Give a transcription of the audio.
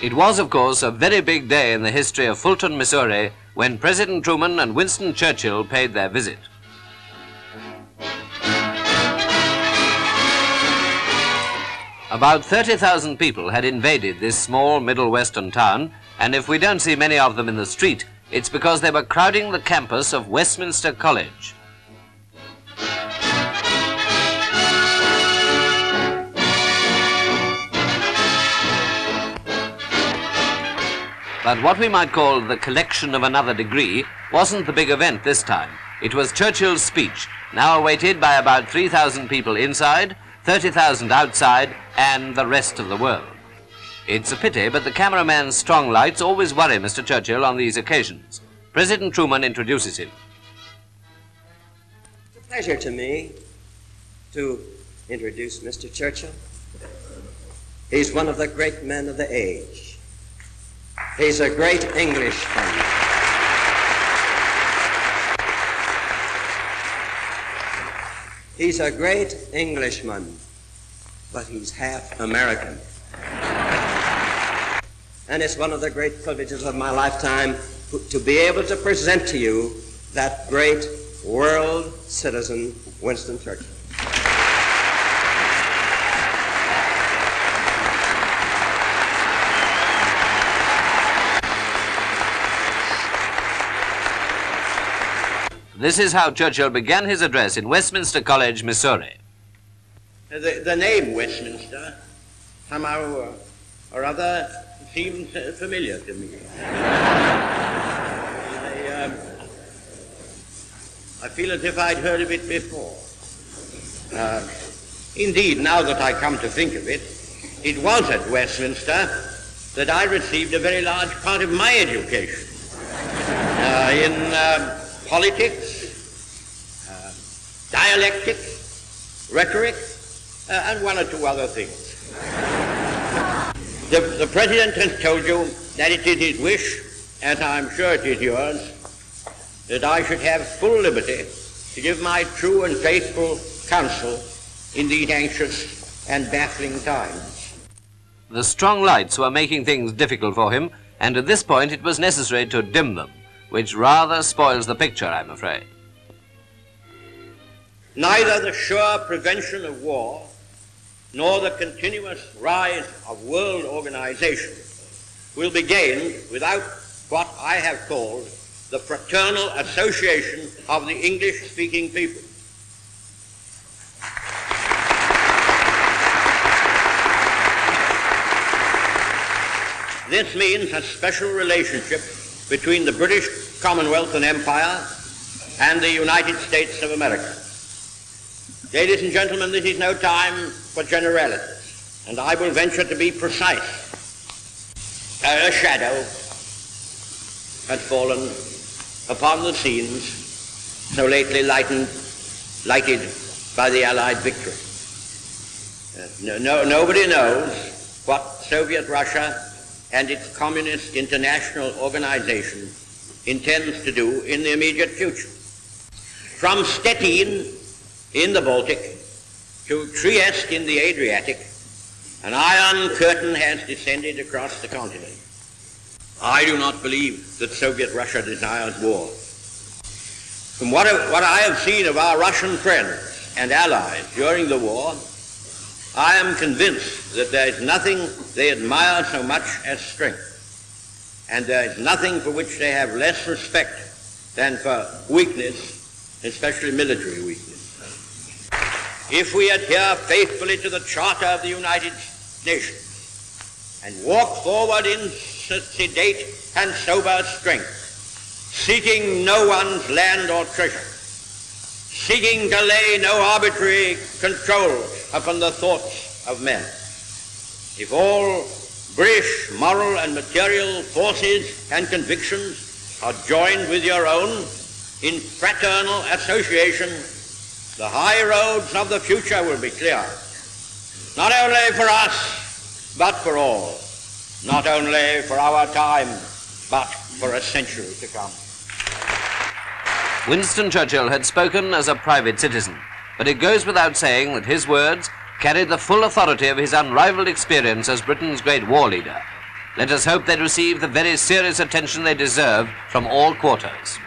It was, of course, a very big day in the history of Fulton, Missouri, when President Truman and Winston Churchill paid their visit. About 30,000 people had invaded this small Middle Western town, and if we don't see many of them in the street, it's because they were crowding the campus of Westminster College. But what we might call the collection of another degree wasn't the big event this time. It was Churchill's speech, now awaited by about 3,000 people inside, 30,000 outside, and the rest of the world. It's a pity, but the cameraman's strong lights always worry Mr. Churchill on these occasions. President Truman introduces him. It's a pleasure to me to introduce Mr. Churchill. He's one of the great men of the age. He's a great Englishman. He's a great Englishman, but he's half American. And it's one of the great privileges of my lifetime to be able to present to you that great world citizen, Winston Churchill. This is how Churchill began his address in Westminster College, Missouri. The name Westminster somehow or other seems familiar to me. I feel as if I'd heard of it before. Indeed, now that I come to think of it, it was at Westminster that I received a very large part of my education in politics, dialectics, rhetoric, and one or two other things. The President has told you that it is his wish, as I'm sure it is yours, that I should have full liberty to give my true and faithful counsel in these anxious and baffling times. The strong lights were making things difficult for him, and at this point it was necessary to dim them, which rather spoils the picture, I'm afraid. Neither the sure prevention of war nor the continuous rise of world organization will be gained without what I have called the fraternal association of the English-speaking people. This means a special relationship between the British Commonwealth and Empire and the United States of America. Ladies and gentlemen, this is no time for generalities, and I will venture to be precise. A shadow has fallen upon the scenes so lately lighted by the Allied victory. Nobody knows what Soviet Russia and its Communist International Organization intends to do in the immediate future. From Stettin in the Baltic to Trieste in the Adriatic, an iron curtain has descended across the continent. I do not believe that Soviet Russia desires war. From what I have seen of our Russian friends and allies during the war, I am convinced that there is nothing they admire so much as strength, and there is nothing for which they have less respect than for weakness, especially military weakness. If we adhere faithfully to the Charter of the United Nations and walk forward in sedate and sober strength, seeking no one's land or treasure, seeking to lay no arbitrary control upon the thoughts of men, if all British moral and material forces and convictions are joined with your own in fraternal association, the high roads of the future will be clear, not only for us, but for all, not only for our time, but for a century to come. Winston Churchill had spoken as a private citizen, but it goes without saying that his words carried the full authority of his unrivaled experience as Britain's great war leader. Let us hope they receive the very serious attention they deserve from all quarters.